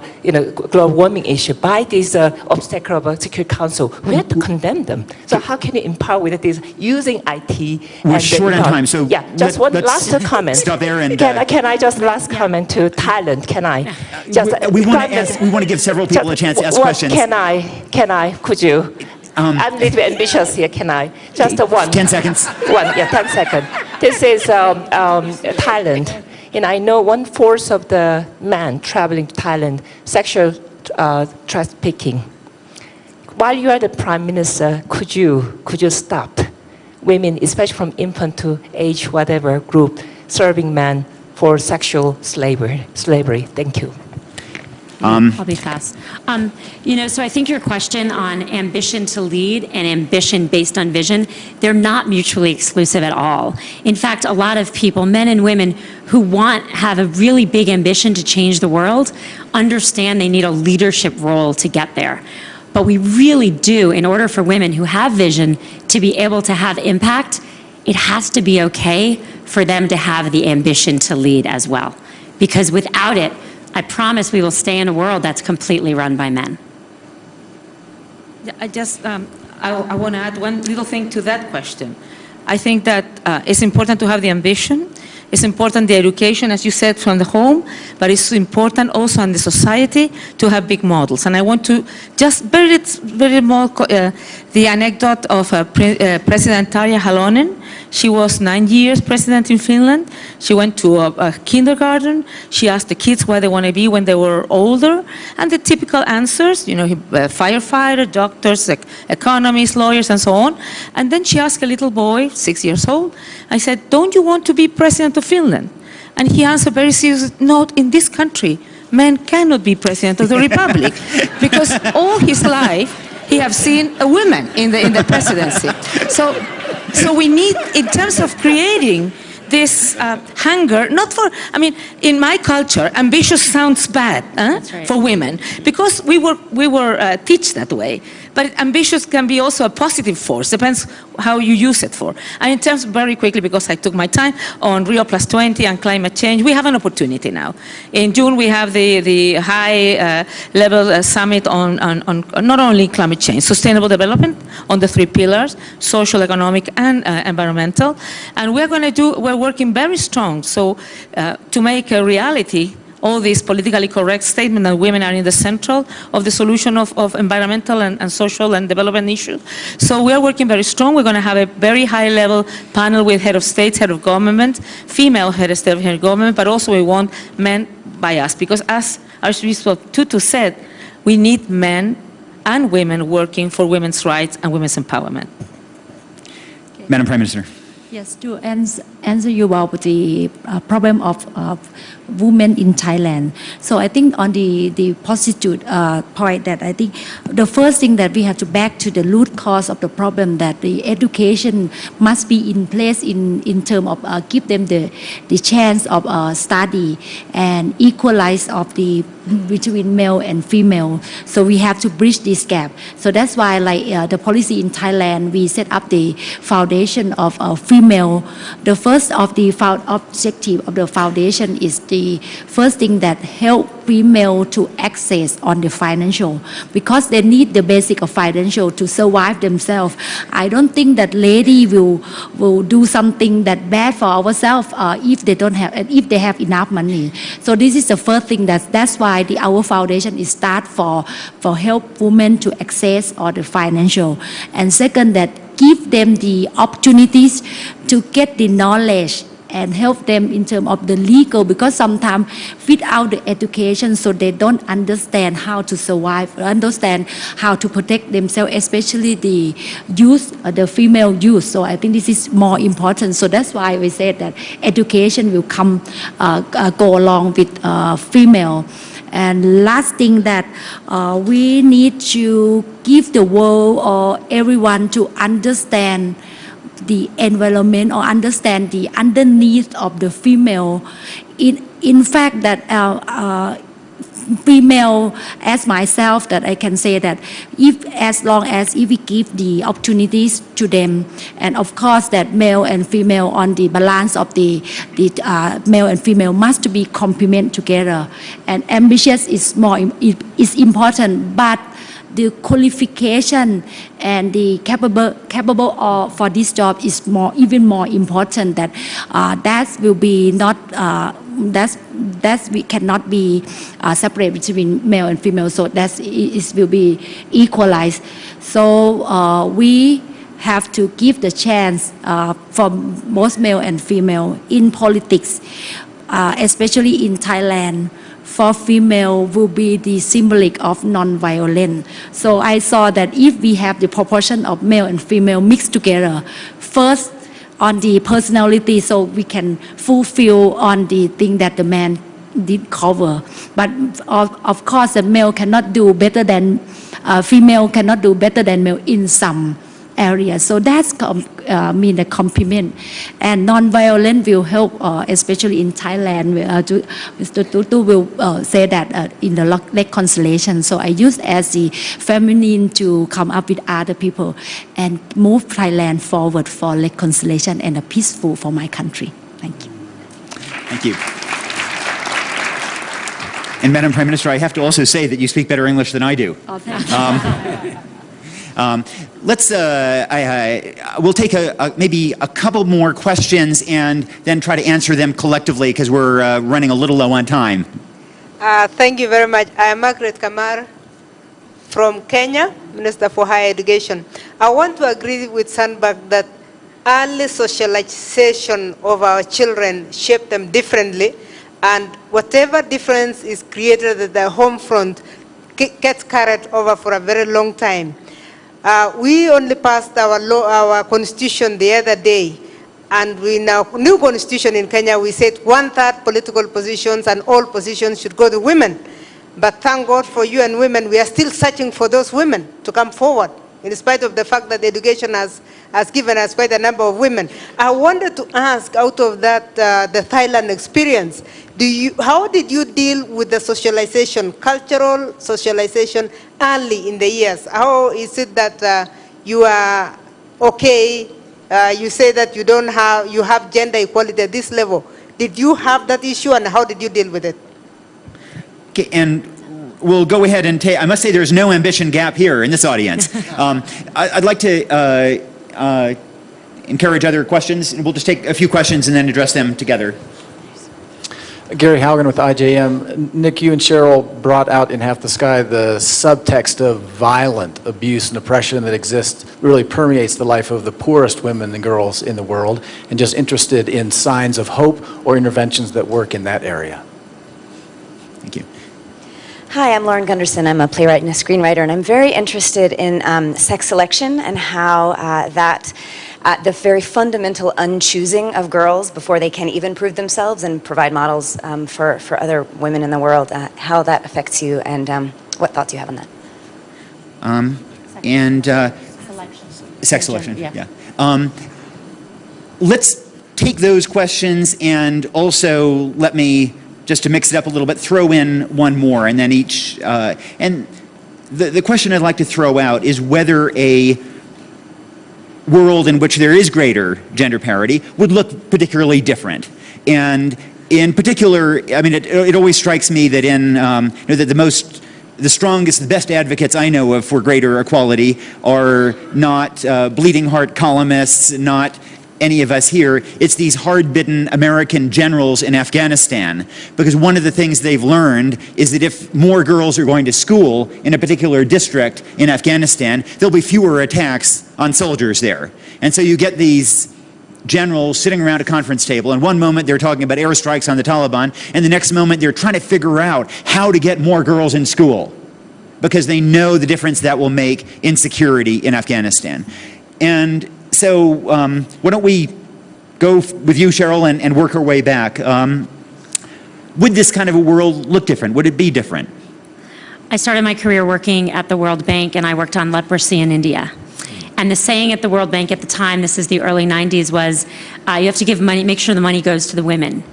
global warming issue by this obstacle of a Security Council, we have to condemn them. So how can you empower with this using IT? We're short on time, so yeah, just one last comment. Stop there and can I just last comment to Thailand? Can I? Just we want to give several people a chance to ask questions. Can I? Could you? I'm a little bit ambitious here. Can I? Just one. 10 seconds. 10 seconds. This is Thailand. And I know 1/4 of the men traveling to Thailand, sexual trafficking. While you are the prime minister, could you stop women, especially from infant to age, whatever group, serving men for sexual slavery? Thank you. I'll be fast. So I think your question on ambition to lead and ambition based on vision, they're not mutually exclusive at all. In fact, a lot of people, men and women, who have a really big ambition to change the world, understand they need a leadership role to get there. But we really do, in order for women who have vision to be able to have impact, it has to be okay for them to have the ambition to lead as well. Because without it, I promise we will stay in a world that's completely run by men. I want to add one little thing to that question. I think that it's important to have the ambition. It's important the education, as you said, from the home, but it's important also in the society to have big models. And I want to just very more the anecdote of President Tarja Halonen. She was 9 years president in Finland. She went to a kindergarten. She asked the kids what they want to be when they were older, and the typical answers, firefighter, doctors, economists, lawyers, and so on. And then she asked a little boy, 6 years old, I said, "Don't you want to be president of Finland?" And he answered very seriously, "No, in this country, men cannot be president of the republic," because all his life he have seen a woman in the presidency. So we need, in terms of creating this hunger, not for, in my culture, ambitious sounds bad right. for women, because we were taught that way. But ambitious can be also a positive force, depends how you use it for. And in terms, very quickly, because I took my time, on Rio +20 and climate change, we have an opportunity now. In June, we have the high-level summit on not only climate change, sustainable development on the 3 pillars, social, economic, and environmental. And we're working very strong to make a reality all these politically correct statements that women are in the central of the solution of environmental and social and development issues. So we are working very strong. We're going to have a very high-level panel with head of states, head of government, female head of state, head of government, but also we want men bias, because as Archbishop Tutu said, we need men and women working for women's rights and women's empowerment. Madam Prime Minister. Yes, to answer you about the problem of women in Thailand. So I think on the positive point that I think the first thing that we have to back to the root cause of the problem, that the education must be in place in terms of give them the chance of study and equalize of the between male and female. So we have to bridge this gap. So that's why like the policy in Thailand, we set up the foundation of female. The first of the objective of the foundation is the first thing that help female to access on the financial, because they need the basic of financial to survive themselves. I don't think that lady will do something that bad for ourselves if they don't have, if they have enough money. So this is the first thing that's why our foundation is start for help women to access all the financial. And second, that give them the opportunities to get the knowledge and help them in terms of the legal, because sometimes without the education, so they don't understand how to survive, understand how to protect themselves, especially the youth, the female youth. So I think this is more important. So that's why we said that education will come, go along with female. And last thing that we need to give the world or everyone to understand the environment or understand the underneath of the female. In fact, that female, as myself, that I can say that as long as if we give the opportunities to them, and of course that male and female on the balance of the male and female must be complement together. And ambitious is important, but the qualification and the capable for this job is even more important. That will be not that's we cannot be separate between male and female. So it will be equalized. So we have to give the chance for both male and female in politics, especially in Thailand. For female will be the symbolic of non-violence. So I saw that if we have the proportion of male and female mixed together, first on the personality, so we can fulfill on the thing that the man did cover. But of course, the male cannot do better than female cannot do better than male in some areas. So that's mean the complement. And non-violent will help, especially in Thailand. Mr. Tutu will say that in the reconciliation. So I use as the feminine to come up with other people and move Thailand forward for reconciliation and a peaceful for my country. Thank you. Thank you. And Madam Prime Minister, I have to also say that you speak better English than I do. Oh, thank you. We'll take maybe a couple more questions and then try to answer them collectively because we're running a little low on time. Thank you very much. I am Margaret Kamar from Kenya, Minister for Higher Education. I want to agree with Sandberg that early socialization of our children shape them differently, and whatever difference is created at the home front gets carried over for a very long time. We only passed our constitution the other day, and in our new constitution in Kenya, we said 1/3 political positions and all positions should go to women. But thank God for you and women, we are still searching for those women to come forward, in spite of the fact that education has given us quite a number of women. I wanted to ask, out of that, the Thailand experience, how did you deal with the socialization, cultural socialization early in the years? How is it that you are okay? You say that you have gender equality at this level. Did you have that issue, and how did you deal with it? Okay, and we'll go ahead and take, I must say there's no ambition gap here in this audience. I'd like to encourage other questions, and we'll just take a few questions and then address them together. Gary Haugen with IJM. Nick, you and Cheryl brought out in Half the Sky the subtext of violent abuse and oppression that exists, really permeates the life of the poorest women and girls in the world, and just interested in signs of hope or interventions that work in that area. Thank you. Hi, I'm Lauren Gunderson. I'm a playwright and a screenwriter, and I'm very interested in sex selection and how the very fundamental unchoosing of girls before they can even prove themselves and provide models for other women in the world, how that affects you, and what thoughts you have on that. Sex selection. Yeah. Let's take those questions, and also let me, just to mix it up a little bit, throw in one more, and then each. And the question I'd like to throw out is whether a world in which there is greater gender parity would look particularly different. And in particular, I mean, it always strikes me that that the strongest, the best advocates I know of for greater equality are not bleeding heart columnists, not any of us here. It's these hard-bitten American generals in Afghanistan, because one of the things they've learned is that if more girls are going to school in a particular district in Afghanistan, there'll be fewer attacks on soldiers there. And so you get these generals sitting around a conference table, and one moment they're talking about airstrikes on the Taliban, and the next moment they're trying to figure out how to get more girls in school, because they know the difference that will make in security in Afghanistan. And so why don't we go with you, Cheryl, and work our way back. Would this kind of a world look different? Would it be different? I started my career working at the World Bank, and I worked on leprosy in India. And the saying at the World Bank at the time, this is the early 90s, was you have to give money, make sure the money goes to the women,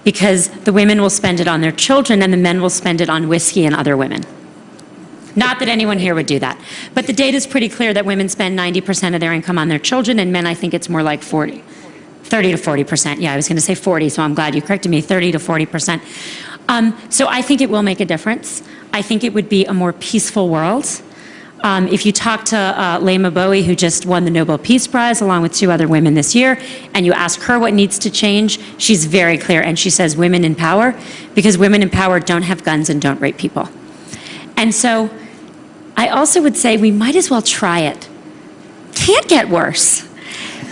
because the women will spend it on their children and the men will spend it on whiskey and other women. Not that anyone here would do that. But the data is pretty clear that women spend 90% of their income on their children, and men, I think it's more like 30 to 40%. Yeah, I was going to say 40, so I'm glad you corrected me, 30 to 40%. So I think it will make a difference. I think it would be a more peaceful world. If you talk to Lema Bowie, who just won the Nobel Peace Prize along with 2 other women this year, and you ask her what needs to change, she's very clear, and she says women in power, because women in power don't have guns and don't rape people. And so I also would say we might as well try it. Can't get worse.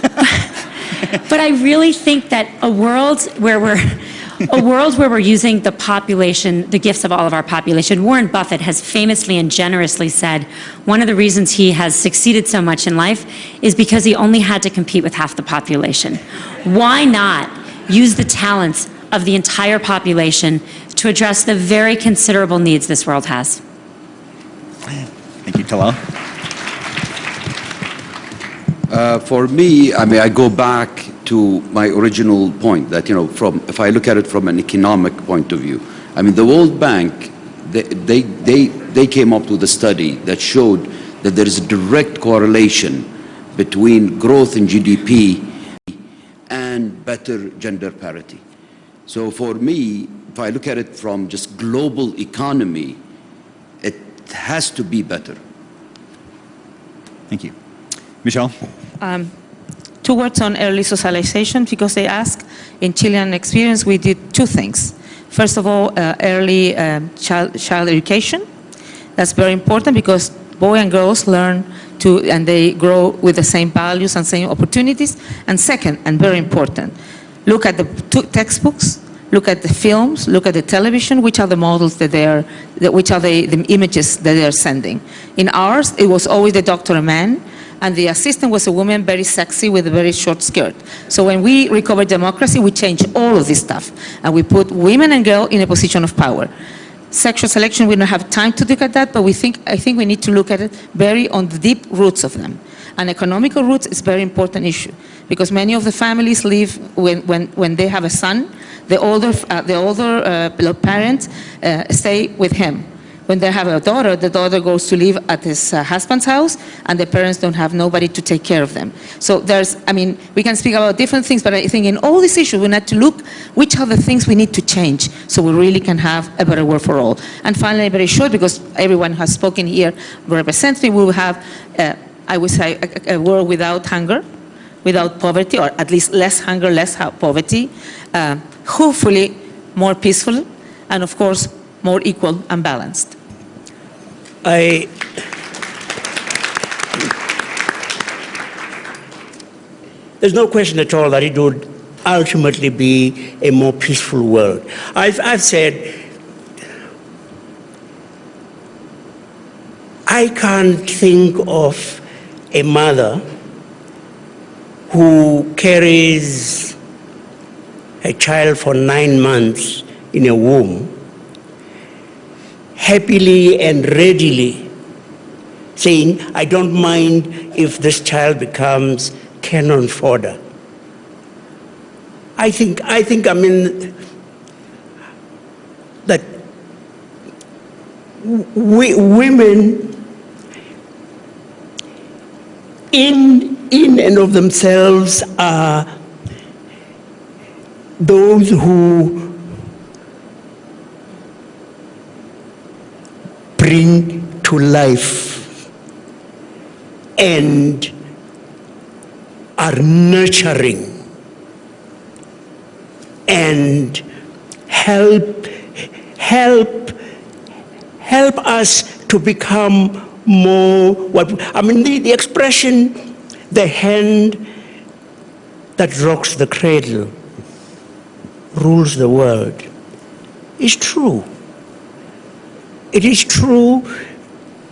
But I really think that a world where we're using the population, the gifts of all of our population. Warren Buffett has famously and generously said one of the reasons he has succeeded so much in life is because he only had to compete with half the population. Why not use the talents of the entire population to address the very considerable needs this world has? Thank you, Talal. For me, I mean, I go back to my original point that, if I look at it from an economic point of view, I mean, the World Bank, they came up with a study that showed that there is a direct correlation between growth in GDP and better gender parity. So for me, if I look at it from just global economy, it has to be better. Thank you. Michelle? 2 words on early socialization, because they ask. In Chilean experience, we did 2 things. First of all, early child education. That's very important because boys and girls learn and they grow with the same values and same opportunities. And second, and very important, look at the textbooks, look at the films, look at the television, which are the models which are the images that they are sending. In ours, it was always the doctor a man, and the assistant was a woman, very sexy with a very short skirt. So when we recovered democracy, we changed all of this stuff, and we put women and girls in a position of power. Sexual selection, we don't have time to look at that, but I think we need to look at it very on the deep roots of them. And economical roots is a very important issue, because many of the families live when they have a son, the older parent stay with him. When they have a daughter, the daughter goes to live at his husband's house, and the parents don't have nobody to take care of them. So we can speak about different things, but I think in all these issues, we need to look which are the things we need to change so we really can have a better world for all. And finally, very short, because everyone has spoken here representatively, we will have, I would say, a world without hunger, without poverty, or at least less hunger, less poverty. Hopefully, more peaceful, and of course, more equal and balanced. There's no question at all that it would ultimately be a more peaceful world. I've said, I can't think of a mother who carries a child for 9 months in a womb happily and readily saying, I don't mind if this child becomes cannon fodder. I think that women in and of themselves are those who bring to life and are nurturing and help us to become more, the expression, the hand that rocks the cradle rules the world, is true. It is true.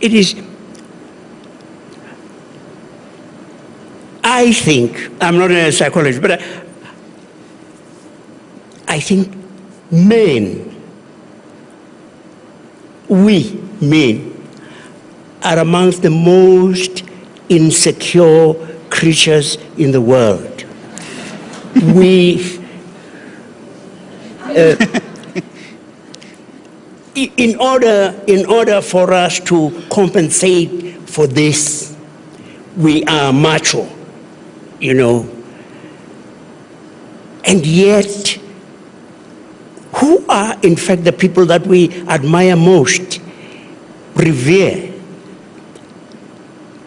It is, I think, I'm not a psychologist, but I think we men, are amongst the most insecure creatures in the world. In order for us to compensate for this, we are macho, and yet, who are in fact the people that we admire most, revere?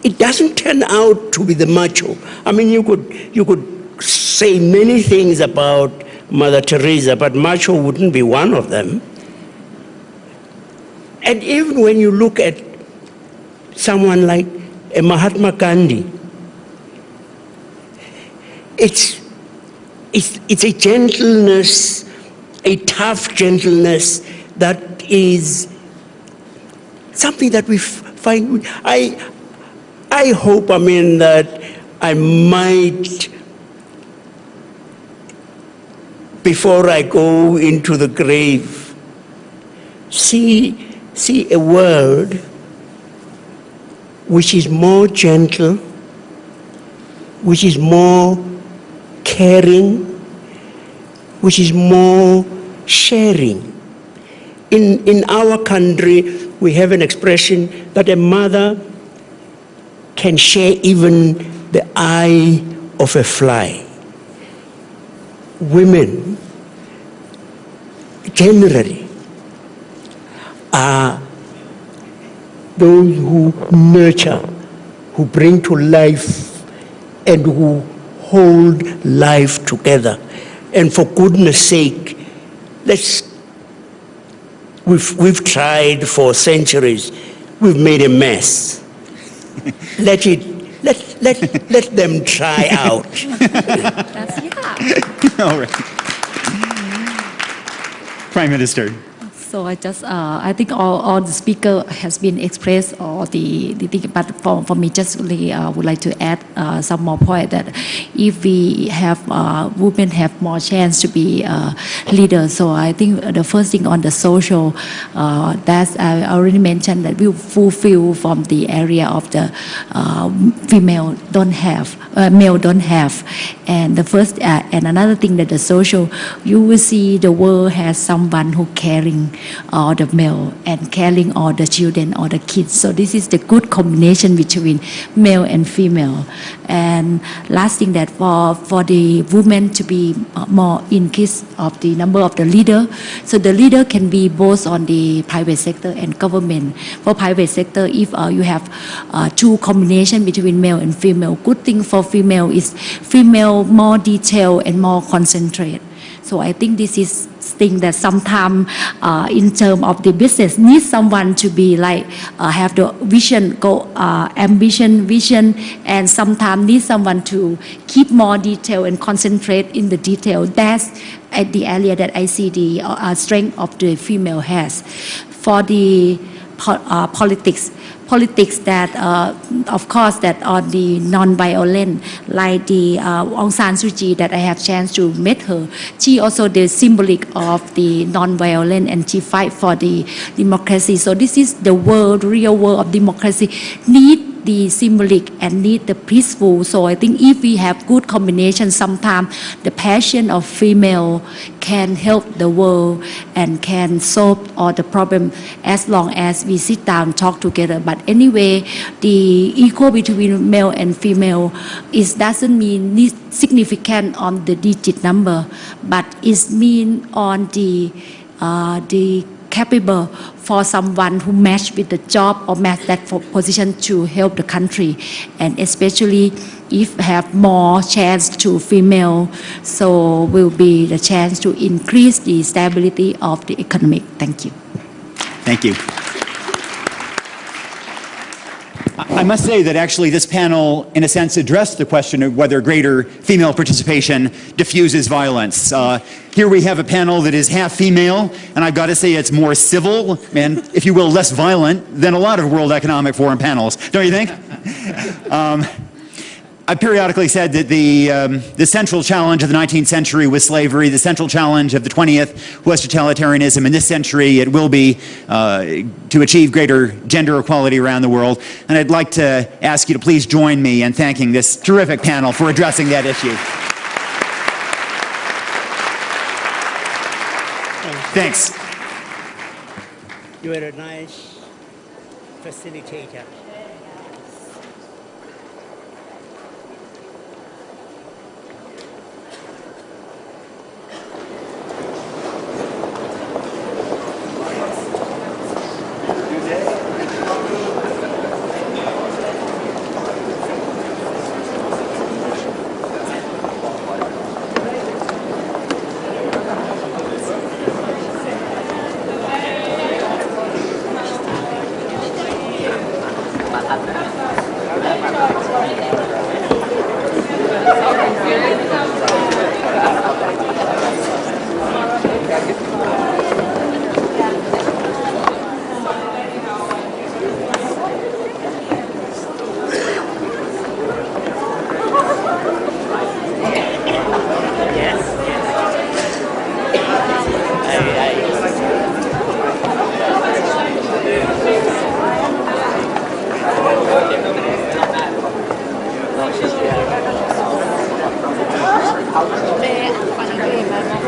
It doesn't turn out to be the macho. You could say many things about Mother Teresa, but macho wouldn't be one of them. And even when you look at someone like a Mahatma Gandhi, it's a gentleness, a tough gentleness that is something that we find. I hope, that I might, before I go into the grave, see a world which is more gentle, which is more caring, which is more sharing. In our country, we have an expression that a mother can share even the eye of a fly. Women generally are those who nurture, who bring to life, and who hold life together. And for goodness sake, we've tried for centuries, we've made a mess. Let them try out. All right. Prime Minister. So I think all the speaker has been expressed all the thing, but for me, just really would like to add some more point that if we have women have more chance to be leaders. So I think the first thing on the social, that I already mentioned that we fulfill from the area of the female don't have, male don't have, and the first and another thing that the social, you will see the world has someone who caring all the male and caring all the children, all the kids. So this is the good combination between male and female. And last thing that for the women to be more increase of the number of the leader. So the leader can be both on the private sector and government. For private sector, if you have two combination between male and female, good thing for female is female more detailed and more concentrate. So I think this is thing that sometimes in terms of the business needs someone to be like have the vision, ambition, vision, and sometimes need someone to keep more detail and concentrate in the detail. That's at the area that I see the strength of the female has. For the politics that of course that on the non-violent, like the Aung San Suu Kyi that I have chance to meet her, she also the symbolic of the non-violent and she fight for the democracy. So this is the world, real world of democracy need the symbolic and need the peaceful. So I think if we have good combination, sometimes the passion of female can help the world and can solve all the problem as long as we sit down talk together. But anyway, the equal between male and female doesn't mean significant on the digit number, but it mean on the capable for someone who match with the job or match that for position to help the country, and especially if have more chance to female, so will be the chance to increase the stability of the economic. Thank you. Thank you. I must say that actually this panel, in a sense, addressed the question of whether greater female participation diffuses violence. Here we have a panel that is half female, and I've got to say it's more civil and, if you will, less violent than a lot of World Economic Forum panels. Don't you think? I periodically said that the central challenge of the 19th century was slavery. The central challenge of the 20th was totalitarianism. In this century, it will be to achieve greater gender equality around the world. And I'd like to ask you to please join me in thanking this terrific panel for addressing that issue. Thanks. You are a nice facilitator.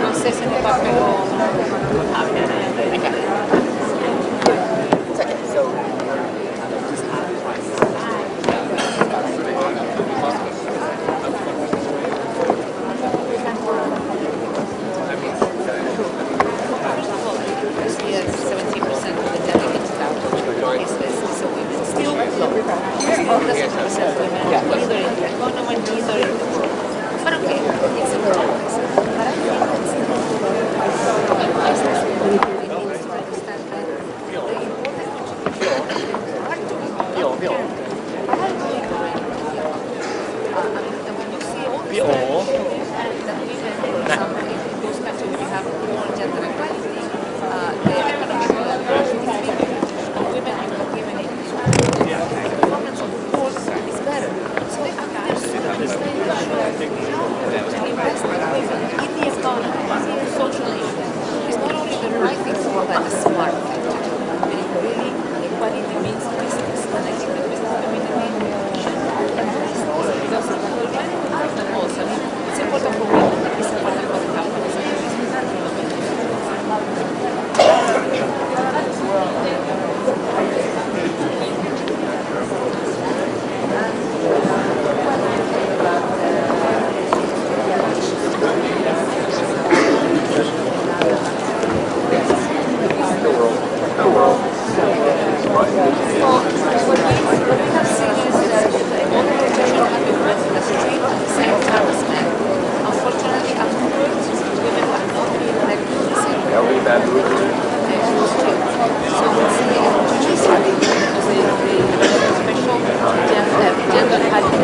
No sé si me papel o...